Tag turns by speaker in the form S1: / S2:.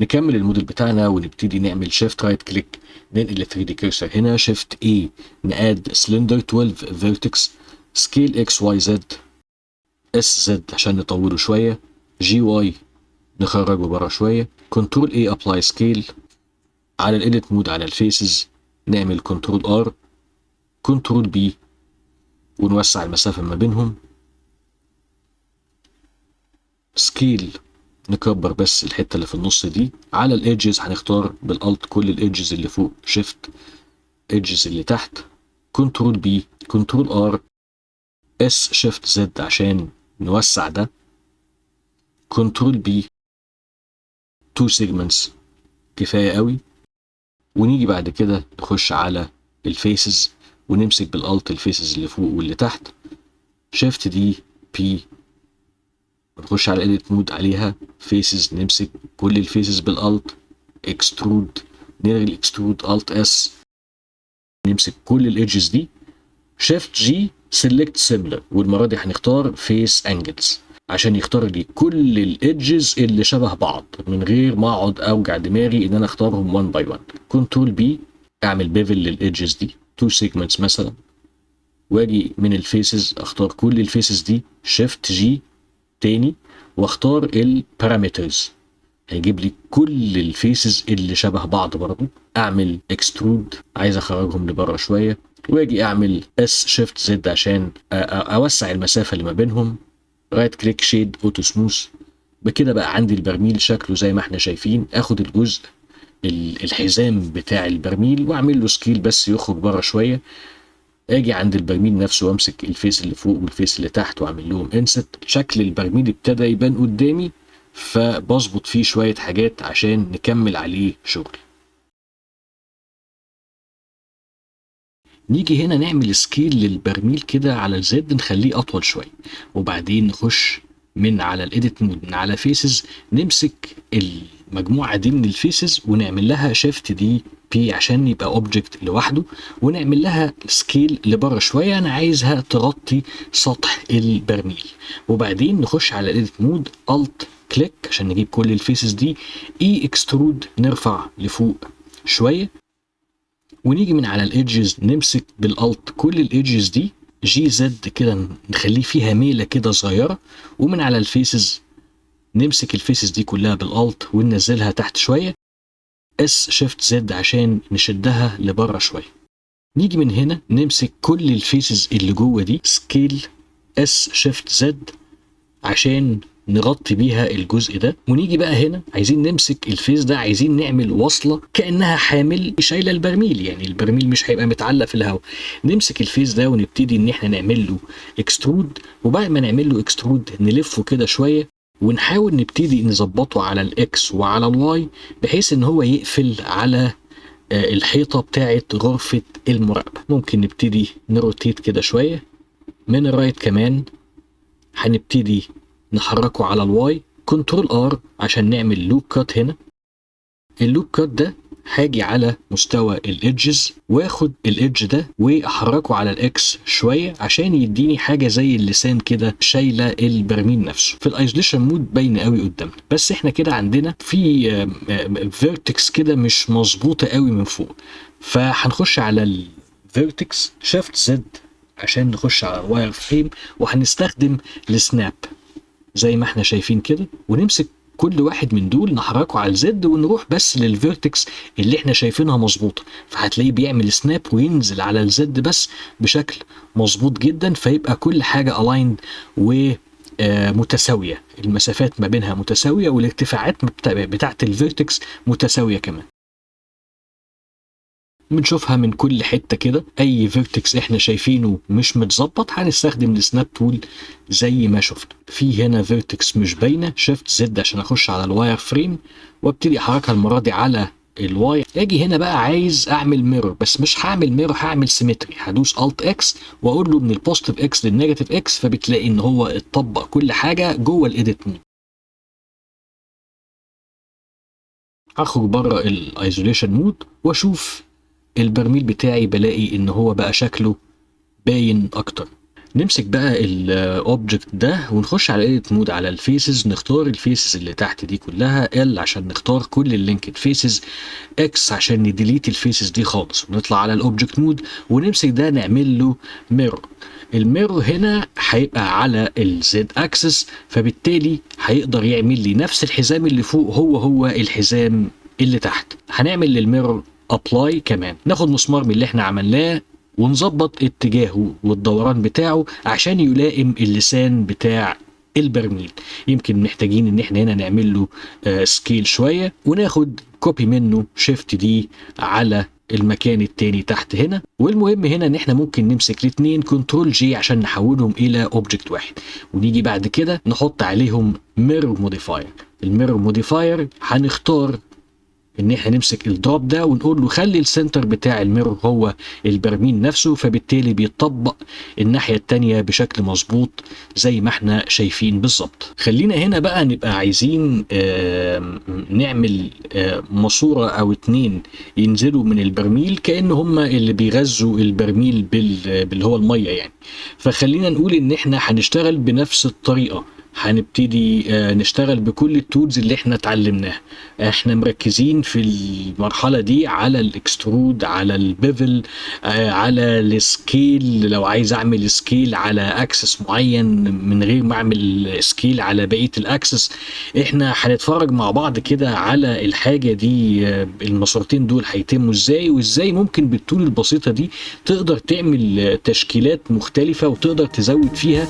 S1: نكمل الموديل بتاعنا ونبتدي نعمل شيفت رايت كليك، ننقل ال 3 دي كيرسر هنا، شيفت اي نقاد سلندر 12 فيرتكس، سكيل اكس واي زد، اس زد عشان نطوله شويه، جي واي نخرجه بره شويه، كنترول اي ابلاي سكيل، على الايديت مود على الفيسز نعمل كنترول ار، كنترول بي ونوسع المسافه ما بينهم، سكيل نكبر بس الحته اللي في النص دي، على الايدجز هنختار بالالت كل الايدجز اللي فوق، شيفت ايدجز اللي تحت، كنترول بي، كنترول ار، اس شيفت زد عشان نوسع ده، كنترول بي، تو سيجمنتس كفايه قوي. ونيجي بعد كده نخش على الفيسز ونمسك بالالت الفيسز اللي فوق واللي تحت، شيفت دي بي، نخش على edit مود عليها فيسز، نمسك كل الفيسز بالالت، اكسترود نلغي الاكسترود، الت اس نمسك كل الايدجز دي، شيفت جي سيلكت سيميلر، والمره دي هنختار فيس انجلز عشان يختار لي كل الايدجز اللي شبه بعض من غير ما اقعد اوجع دماغي ان انا اختارهم 1 باي 1. كنترول بي اعمل بيفل للايدجز دي 2 سيجمنتس مثلا، واجي من الفيسز اختار كل الفيسز دي، شيفت جي تاني واختار البارامترز، هيجيب لي كل الفيسز اللي شبه بعض برضو، اعمل اكسترود عايز اخرجهم لبره شويه، واجي اعمل اس شيفت زد عشان اوسع المسافه اللي ما بينهم، رايت كليك شيد اوتو سموث. بكده بقى عندي البرميل شكله زي ما احنا شايفين. اخد الجزء الحزام بتاع البرميل واعمل له سكيل بس يخرج بره شويه، اجي عند البرميل نفسه وامسك الفيس اللي فوق والفيس اللي تحت واعمل لهم انست، شكل البرميل ابتدى يبان قدامي، فبظبط فيه شويه حاجات عشان نكمل عليه شغل. نيجي هنا نعمل سكيل للبرميل كده على الزد نخليه اطول شويه، وبعدين نخش من على الايديت مود من على فيسز نمسك المجموعه دي من الفيسز ونعمل لها شيفت دي بي عشان يبقى اوبجكت لوحده، ونعمل لها سكيل لبره شويه، انا عايزها تغطي سطح البرميل. وبعدين نخش على الايديت مود الت كليك عشان نجيب كل الفيسز دي، اي اكسترود نرفع لفوق شويه، ونيجي من على الايدجز نمسك بالالت كل الايدجز دي، جي زد كده نخليه فيها ميله كده صغيره، ومن على الفيسز نمسك الفيسز دي كلها بالالت وننزلها تحت شويه، اس شيفت زد عشان نشدها لبره شويه. نيجي من هنا نمسك كل الفيسز اللي جوه دي، سكيل اس شيفت زد عشان نغطي بيها الجزء ده. ونيجي بقى هنا عايزين نمسك الفيس ده، عايزين نعمل وصله كانها حامل شايله البرميل، يعني البرميل مش هيبقى متعلق في الهواء. نمسك الفيس ده ونبتدي ان احنا نعمل له اكسترود، وبعد ما نعمل له اكسترود نلفه كده شويه ونحاول نبتدي نظبطه على الاكس وعلى الواي بحيث ان هو يقفل على الحيطه بتاعه غرفه المراقبه. ممكن نبتدي نروتيت كده شويه من الرايت كمان، هنبتدي نحركه على الواي، كنترول ار عشان نعمل لوب كات. هنا اللوب كات ده هاجي على مستوى الايدجز واخد الايدج ده واحركه على الاكس شويه عشان يديني حاجه زي اللسان كده شايله البرميل نفسه. في الايزوليشن مود باين قوي قدامنا، بس احنا كده عندنا في فيرتكس كده مش مظبوطه قوي من فوق، فهنخش على الفيرتكس شيفت زد عشان نخش على الواير فريم، وهنستخدم السناب زي ما احنا شايفين كده، ونمسك كل واحد من دول نحركه على الزد ونروح بس للفيرتكس اللي احنا شايفينها مظبوطه، فهتلاقيه بيعمل سناب وينزل على الزد بس بشكل مظبوط جدا، فيبقى كل حاجه الايند ومتساويه، المسافات ما بينها متساويه والارتفاعات بتاعت الفيرتكس متساويه كمان. بنشوفها من كل حته كده، اي فيرتكس احنا شايفينه مش متظبط هنستخدم السناب تول زي ما شفنا. في هنا فيرتكس مش باينه، شيفت زد عشان اخش على الواير فريم وابتدي احركها المره دي على الواي. اجي هنا بقى عايز اعمل ميرور، بس مش هعمل ميرور، هعمل سيمتري، هدوس الت اكس واقول له من البوزيتيف اكس للنيجاتيف اكس، فبتلاقي ان هو اتطبق كل حاجه جوه الايديت مود. هخرج بره الايزوليشن مود واشوف البرميل بتاعي، بلاقي ان هو بقى شكله باين اكتر. نمسك بقى الاوبجكت ده ونخش على ايديت مود على الفيسز، نختار الفيسز اللي تحت دي كلها، ال عشان نختار كل اللينكد فيسز، اكس عشان نديليت الفيسز دي خالص، ونطلع على الاوبجكت مود ونمسك ده نعمل له ميرور. الميرور هنا هيبقى على الزد اكسس، فبالتالي هيقدر يعمل لي نفس الحزام اللي فوق هو الحزام اللي تحت. هنعمل للميرور ابلاي كمان، ناخد مسمار من اللي احنا عملناه ونظبط اتجاهه والدوران بتاعه عشان يلائم اللسان بتاع البرميل. يمكن محتاجين ان احنا هنا نعمل له سكيل شويه، وناخد كوبي منه شيفت دي على المكان التاني تحت هنا. والمهم هنا ان احنا ممكن نمسك الاثنين كنترول جي عشان نحولهم الى اوبجكت واحد، ونيجي بعد كده نحط عليهم ميرور موديفاير. الميرور موديفاير هنختار ان احنا نمسك الدروب ده ونقول له خلي السنتر بتاع الميرور هو البرميل نفسه، فبالتالي بيطبق الناحية التانية بشكل مظبوط زي ما احنا شايفين بالظبط. خلينا هنا بقى نبقى عايزين نعمل ماسورة او اتنين ينزلوا من البرميل كأن هما اللي بيغذوا البرميل باللي هو المية يعني. فخلينا نقول ان احنا هنشتغل بنفس الطريقة، هنبتدي نشتغل بكل التولز اللي احنا اتعلمناها. احنا مركزين في المرحلة دي على الاكسترود، على البيفل، على السكيل لو عايز اعمل سكيل على اكسس معين من غير ما اعمل سكيل على بقية الاكسس. احنا هنتفرج مع بعض كده على الحاجة دي، المسارتين دول هيتموا ازاي، وازاي ممكن بالتول البسيطة دي تقدر تعمل تشكيلات مختلفة وتقدر تزود فيها